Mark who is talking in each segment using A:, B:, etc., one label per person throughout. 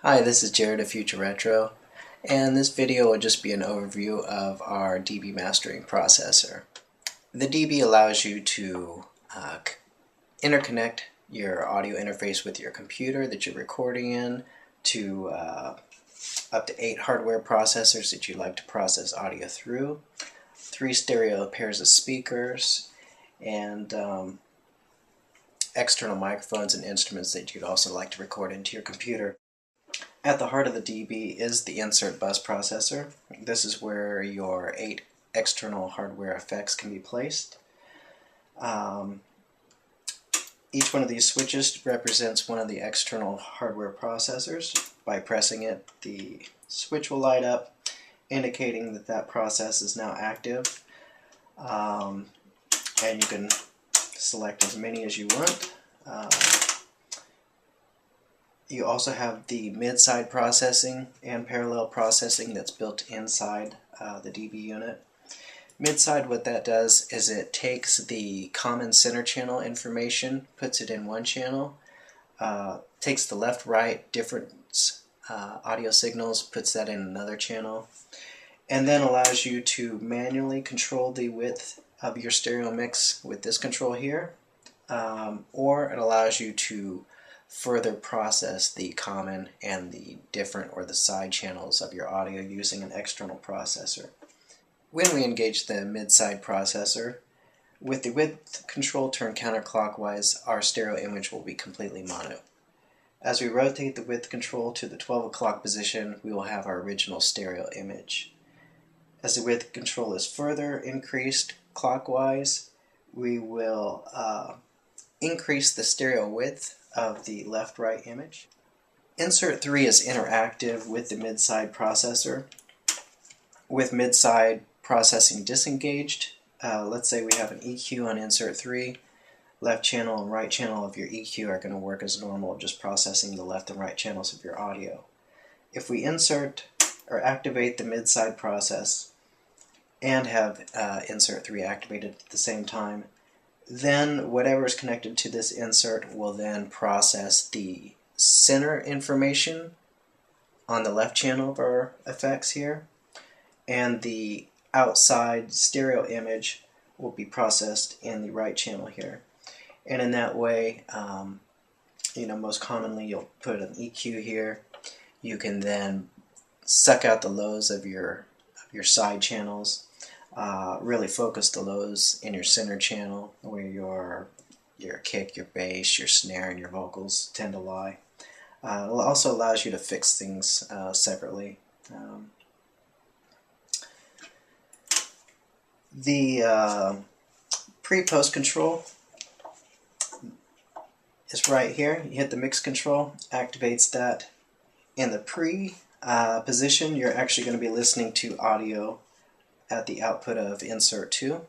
A: Hi, this is Jared of Future Retro, and this video will just be an overview of our DB mastering processor. The DB allows you to interconnect your audio interface with your computer that you're recording in to up to 8 hardware processors that you'd like to process audio through, 3 stereo pairs of speakers, and external microphones and instruments that you'd also like to record into your computer. At the heart of the DB is the insert bus processor. This is where your 8 external hardware effects can be placed. Each one of these switches represents one of the external hardware processors. By pressing it, the switch will light up, indicating that that process is now active. And you can select as many as you want. You also have the mid-side processing and parallel processing that's built inside the DB unit. Mid-side, what that does is it takes the common center channel information, puts it in one channel, takes the left-right difference audio signals, puts that in another channel, and then allows you to manually control the width of your stereo mix with this control here, or it allows you to further process the common and the different or the side channels of your audio using an external processor. When we engage the mid-side processor, with the width control turned counterclockwise, our stereo image will be completely mono. As we rotate the width control to the 12 o'clock position, we will have our original stereo image. As the width control is further increased clockwise, we will increase the stereo width of the left-right image. Insert 3 is interactive with the mid-side processor. With mid-side processing disengaged, let's say we have an EQ on insert 3, left channel and right channel of your EQ are going to work as normal, just processing the left and right channels of your audio. If we insert or activate the mid-side process and have insert 3 activated at the same time, then whatever is connected to this insert will then process the center information on the left channel of our effects here, and the outside stereo image will be processed in the right channel here. And in that way, most commonly you'll put an EQ here. You can then suck out the lows of your side channels. Really focus the lows in your center channel where your kick, your bass, your snare, and your vocals tend to lie. It also allows you to fix things separately. The pre-post control is right here. You hit the mix control, activates that. In the pre position, you're actually going to be listening to audio at the output of insert 2.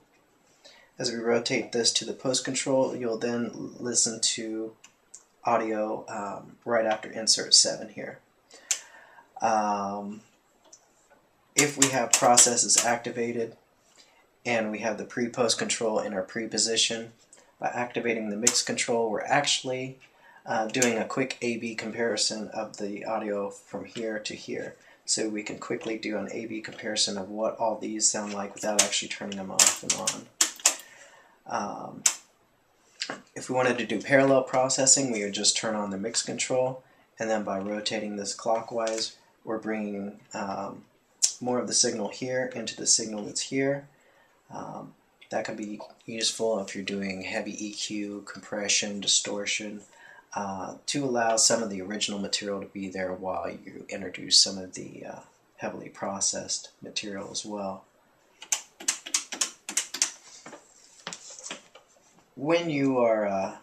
A: As we rotate this to the post control, you'll then listen to audio right after insert 7 here. If we have processes activated and we have the pre-post control in our pre-position, by activating the mix control, we're actually doing a quick A-B comparison of the audio from here to here. So we can quickly do an A-B comparison of what all these sound like without actually turning them off and on. If we wanted to do parallel processing, we would just turn on the mix control, and then by rotating this clockwise, we're bringing more of the signal here into the signal that's here. That can be useful if you're doing heavy EQ, compression, distortion, to allow some of the original material to be there while you introduce some of the heavily processed material as well. When you are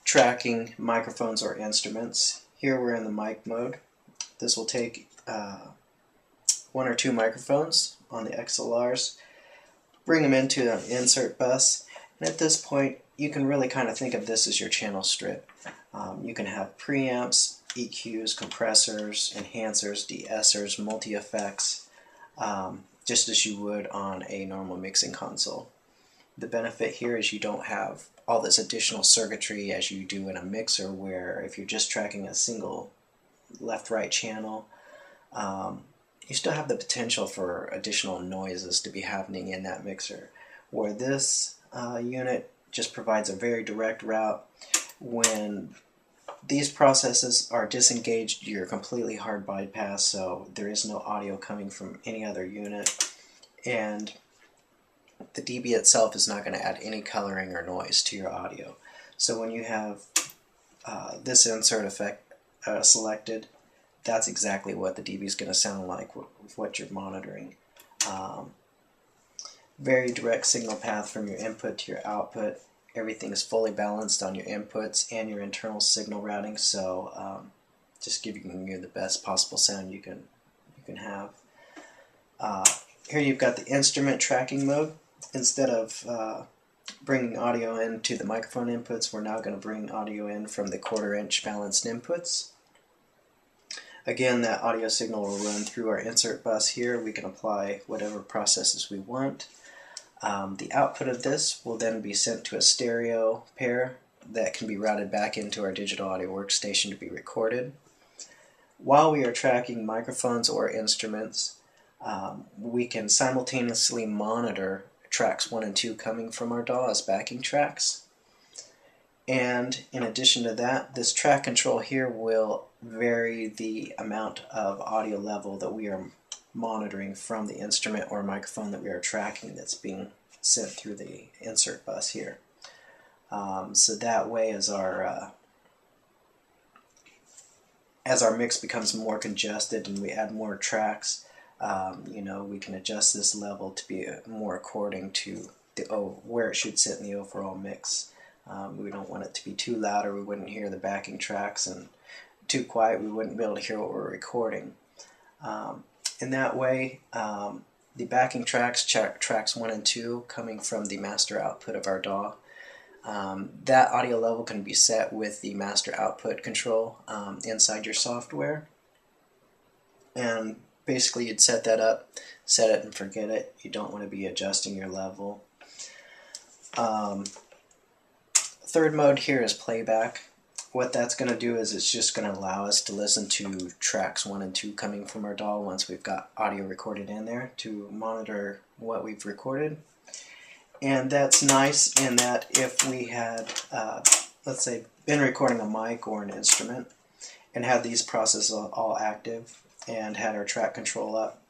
A: tracking microphones or instruments, here we're in the mic mode. This will take 1 or 2 microphones on the XLRs, bring them into an insert bus, and at this point you can really kind of think of this as your channel strip. You can have preamps, EQs, compressors, enhancers, de-essers, multi-effects, just as you would on a normal mixing console. The benefit here is you don't have all this additional circuitry as you do in a mixer, where if you're just tracking a single left-right channel. You still have the potential for additional noises to be happening in that mixer, where this unit just provides a very direct route. When these processes are disengaged, you're completely hard bypass, so there is no audio coming from any other unit, and the DB itself is not going to add any coloring or noise to your audio. So when you have this insert effect selected, that's exactly what the DB is going to sound like with what you're monitoring. Very direct signal path from your input to your output. Everything is fully balanced on your inputs and your internal signal routing, so just giving you the best possible sound you can have. Here you've got the instrument tracking mode. Instead of bringing audio into the microphone inputs, we're now going to bring audio in from the 1/4 inch balanced inputs. Again, that audio signal will run through our insert bus here. We can apply whatever processes we want. The output of this will then be sent to a stereo pair that can be routed back into our digital audio workstation to be recorded. While we are tracking microphones or instruments, we can simultaneously monitor tracks 1 and 2 coming from our DAW as backing tracks. And in addition to that, this track control here will vary the amount of audio level that we are monitoring from the instrument or microphone that we are tracking that's being sent through the insert bus here. So that way, as our mix becomes more congested and we add more tracks, we can adjust this level to be more according to where it should sit in the overall mix. We don't want it to be too loud or we wouldn't hear the backing tracks, and too quiet we wouldn't be able to hear what we're recording. In that way, the backing tracks, tracks 1 and 2 coming from the master output of our DAW, that audio level can be set with the master output control inside your software. And basically you'd set that up, set it and forget it. You don't want to be adjusting your level. Third mode here is playback. What that's going to do is it's just going to allow us to listen to tracks 1 and 2 coming from our DAW once we've got audio recorded in there to monitor what we've recorded. And that's nice in that if we had, let's say, been recording a mic or an instrument and had these processes all active and had our track control up,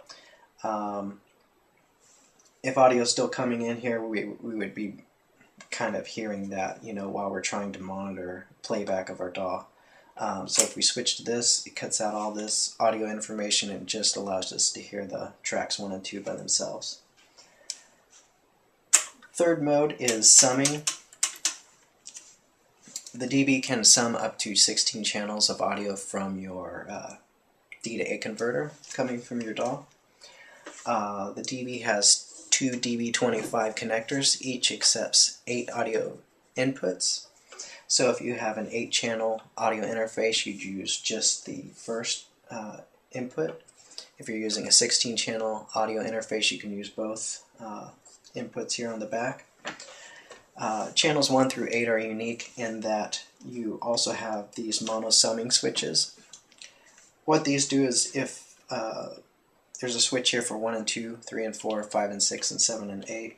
A: if audio is still coming in here, we would be kind of hearing that, while we're trying to monitor playback of our DAW. So if we switch to this, it cuts out all this audio information and just allows us to hear the tracks 1 and 2 by themselves. Third mode is summing. The DB can sum up to 16 channels of audio from your D to A converter coming from your DAW. The DB has 2 DB25 connectors. Each accepts 8 audio inputs. So if you have an 8-channel audio interface, you'd use just the first input. If you're using a 16-channel audio interface, you can use both inputs here on the back. Channels 1 through 8 are unique in that you also have these mono summing switches. What these do is if there's a switch here for 1 and 2, 3 and 4, 5 and 6, and 7 and 8.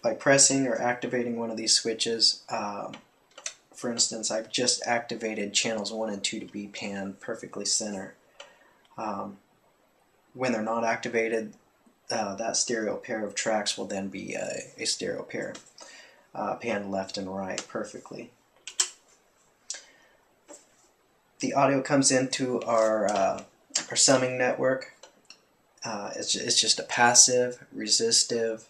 A: By pressing or activating one of these switches, for instance, I've just activated channels 1 and 2 to be panned perfectly center. When they're not activated, that stereo pair of tracks will then be a stereo pair, panned left and right perfectly. The audio comes into our summing network. It's just a passive, resistive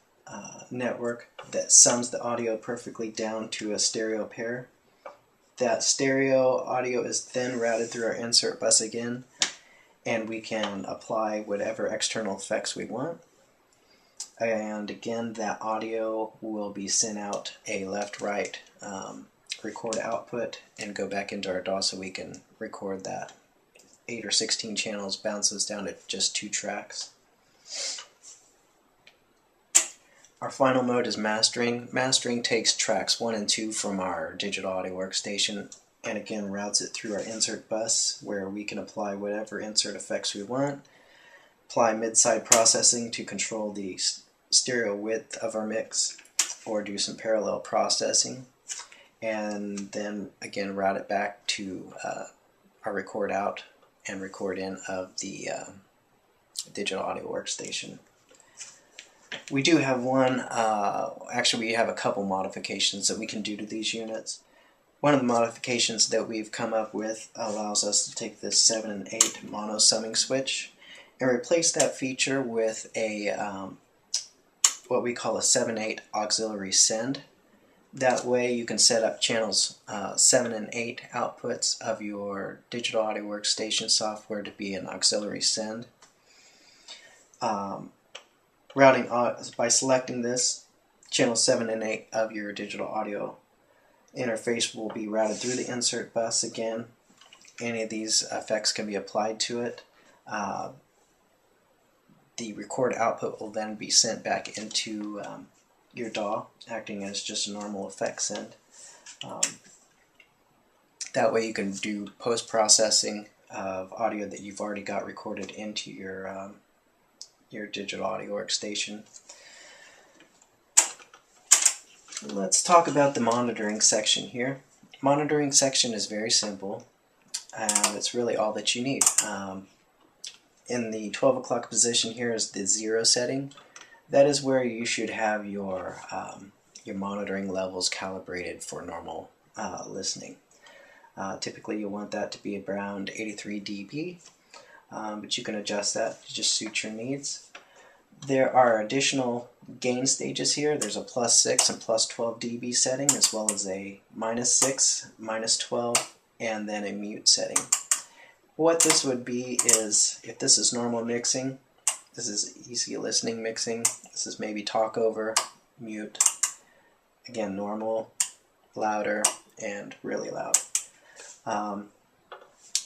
A: network that sums the audio perfectly down to a stereo pair. That stereo audio is then routed through our insert bus again, and we can apply whatever external effects we want. And again, that audio will be sent out a left-right record output and go back into our DAW so we can record that. 8 or 16 channels bounces down to just 2 tracks. Our final mode is mastering. Mastering takes tracks 1 and 2 from our digital audio workstation and again routes it through our insert bus where we can apply whatever insert effects we want, apply mid-side processing to control the stereo width of our mix, or do some parallel processing, and then again route it back to our record out and record in of the digital audio workstation. We do have actually we have a couple modifications that we can do to these units. One of the modifications that we've come up with allows us to take this 7 and 8 mono summing switch and replace that feature with a what we call a 7/8 auxiliary send. That way you can set up channels 7 and 8 outputs of your digital audio workstation software to be an auxiliary send. Routing by selecting this, channel 7 and 8 of your digital audio interface will be routed through the insert bus again. Any of these effects can be applied to it. The record output will then be sent back into your DAW, acting as just a normal effect send. That way you can do post-processing of audio that you've already got recorded into your digital audio workstation. Let's talk about the monitoring section here. Monitoring section is very simple. It's really all that you need. In the 12 o'clock position here is the 0 setting. That is where you should have your monitoring levels calibrated for normal listening. Typically you want that to be around 83 dB, but you can adjust that to just suit your needs. There are additional gain stages here. There's a +6 and +12 dB setting, as well as a -6, -12, and then a mute setting. What this would be is, if this is normal mixing, this is easy listening mixing, this is maybe talk over, mute, again normal, louder, and really loud.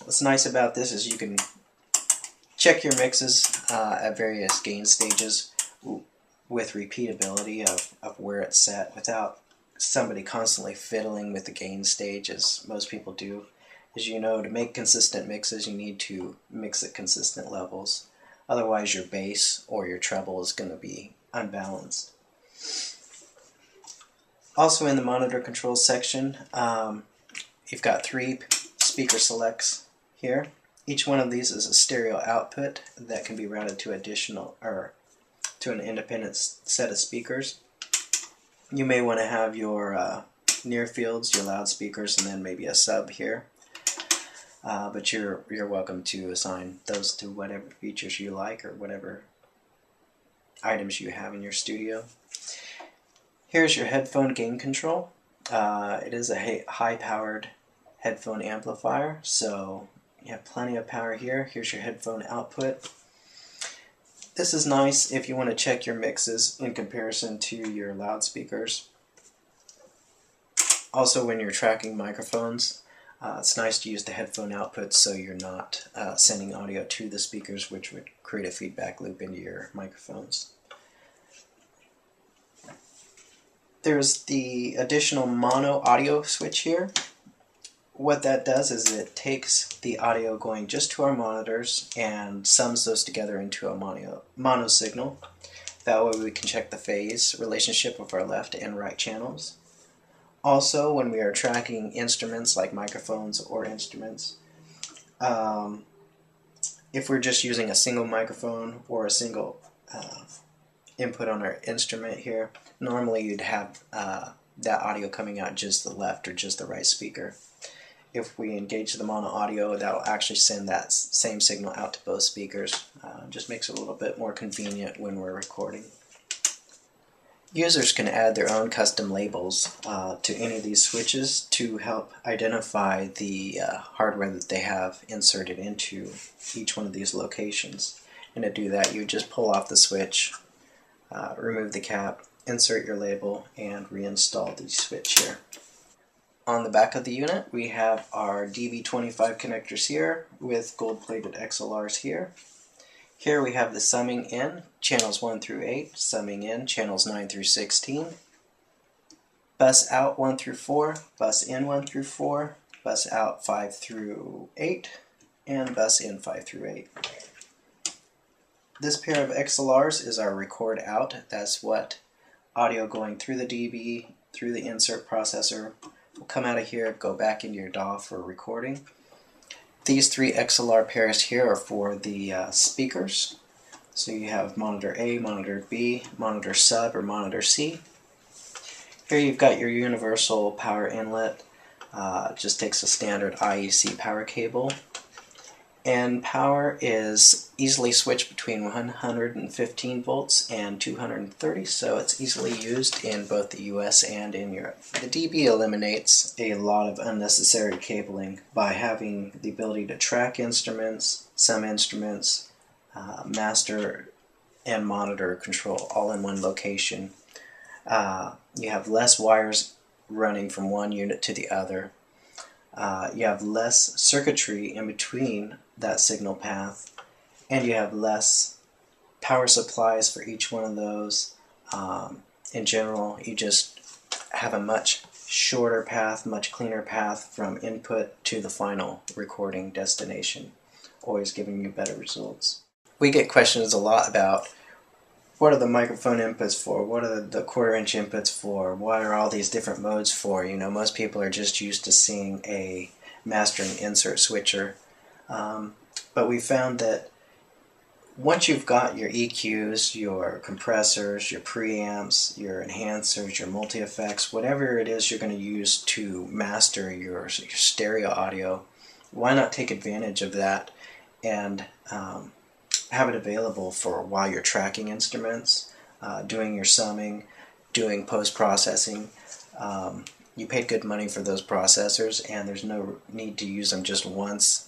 A: What's nice about this is you can check your mixes at various gain stages with repeatability of where it's set without somebody constantly fiddling with the gain stage, as most people do. As you know, to make consistent mixes you need to mix at consistent levels. Otherwise your bass or your treble is going to be unbalanced. Also in the monitor controls section, you've got 3 speaker selects here. Each one of these is a stereo output that can be routed to to an independent set of speakers. You may want to have your near fields, your loudspeakers, and then maybe a sub here. But you're welcome to assign those to whatever features you like or whatever items you have in your studio. Here's your headphone gain control. It is a high-powered headphone amplifier, so you have plenty of power here. Here's your headphone output. This is nice if you want to check your mixes in comparison to your loudspeakers. Also, when you're tracking microphones, it's nice to use the headphone output so you're not sending audio to the speakers, which would create a feedback loop into your microphones. There's the additional mono audio switch here. What that does is it takes the audio going just to our monitors and sums those together into a mono signal. That way we can check the phase relationship of our left and right channels. Also, when we are tracking instruments like microphones or instruments, if we're just using a single microphone or a single input on our instrument here, normally you'd have that audio coming out just the left or just the right speaker. If we engage the mono audio, that'll actually send that same signal out to both speakers. Just makes it a little bit more convenient when we're recording. Users can add their own custom labels to any of these switches to help identify the hardware that they have inserted into each one of these locations. And to do that, you just pull off the switch, remove the cap, insert your label, and reinstall the switch here. On the back of the unit, we have our DV25 connectors here with gold-plated XLRs here. Here we have the summing in, channels 1 through 8, summing in, channels 9 through 16. Bus out 1 through 4, bus in 1 through 4, bus out 5 through 8, and bus in 5 through 8. This pair of XLRs is our record out. That's what audio going through the DB, through the insert processor, will come out of here, go back into your DAW for recording. These 3 XLR pairs here are for the speakers. So you have monitor A, monitor B, monitor sub, or monitor C. Here you've got your universal power inlet. Just takes a standard IEC power cable. And power is easily switched between 115 volts and 230, so it's easily used in both the US and in Europe. The DB eliminates a lot of unnecessary cabling by having the ability to track instruments, some instruments, master and monitor control all in one location. You have less wires running from one unit to the other. You have less circuitry in between that signal path, and you have less power supplies for each one of those. In general, you just have a much shorter path, much cleaner path from input to the final recording destination, always giving you better results. We get questions a lot about what are the microphone inputs for, what are the 1/4-inch inputs for, what are all these different modes for. You know, most people are just used to seeing a master and insert switcher. But we found that once you've got your EQs, your compressors, your preamps, your enhancers, your multi-effects, whatever it is you're going to use to master your stereo audio, why not take advantage of that and have it available for while you're tracking instruments, doing your summing, doing post-processing. You paid good money for those processors, and there's no need to use them just once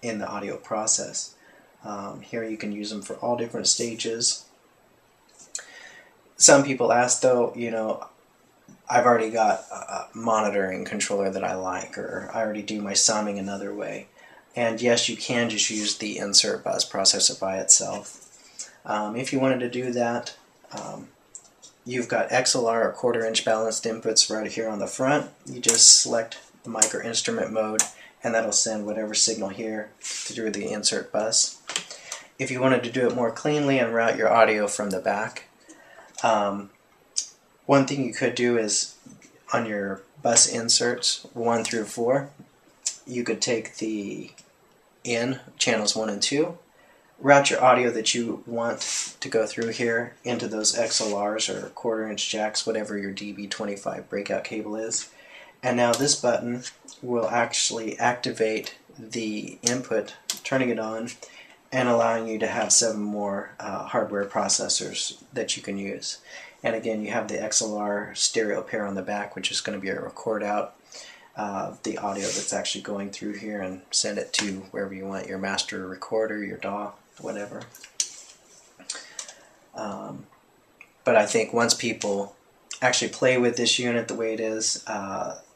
A: in the audio process. Here you can use them for all different stages. Some people ask though, you know, I've already got a monitoring controller that I like, or I already do my summing another way. And yes, you can just use the insert bus processor by itself. If you wanted to do that, you've got XLR or 1/4-inch balanced inputs right here on the front. You just select the mic or instrument mode, and that'll send whatever signal here through the insert bus. If you wanted to do it more cleanly and route your audio from the back, one thing you could do is on your bus inserts 1 through 4, you could take the in channels 1 and 2, route your audio that you want to go through here into those XLRs or 1/4-inch jacks, whatever your DB25 breakout cable is. And now this button will actually activate the input, turning it on, and allowing you to have 7 more hardware processors that you can use. And again, you have the XLR stereo pair on the back, which is going to be a record out the audio that's actually going through here and send it to wherever you want, your master recorder, your DAW, whatever. But I think once people actually play with this unit the way it is,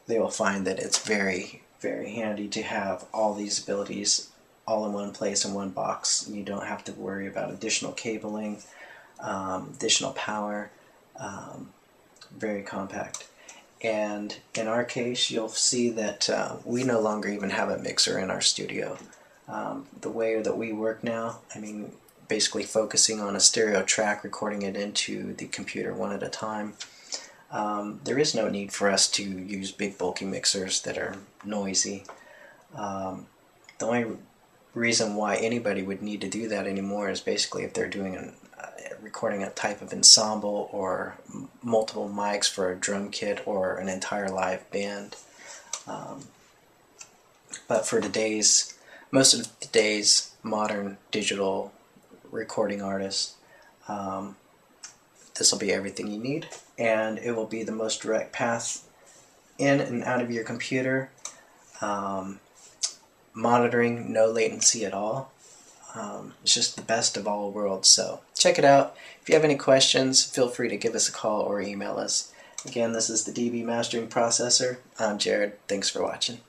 A: they will find that it's very, very handy to have all these abilities all in one place in one box. You don't have to worry about additional cabling, additional power, very compact. And in our case, you'll see that we no longer even have a mixer in our studio. The way that we work now, I mean, basically focusing on a stereo track, recording it into the computer one at a time, there is no need for us to use big bulky mixers that are noisy. The only reason why anybody would need to do that anymore is basically if they're doing recording a type of ensemble or multiple mics for a drum kit or an entire live band. But for most of today's modern digital recording artists, this will be everything you need, and it will be the most direct path in and out of your computer. Monitoring, no latency at all. It's just the best of all worlds, so check it out. If you have any questions, feel free to give us a call or email us. Again, this is the DB Mastering Processor. I'm Jared. Thanks for watching.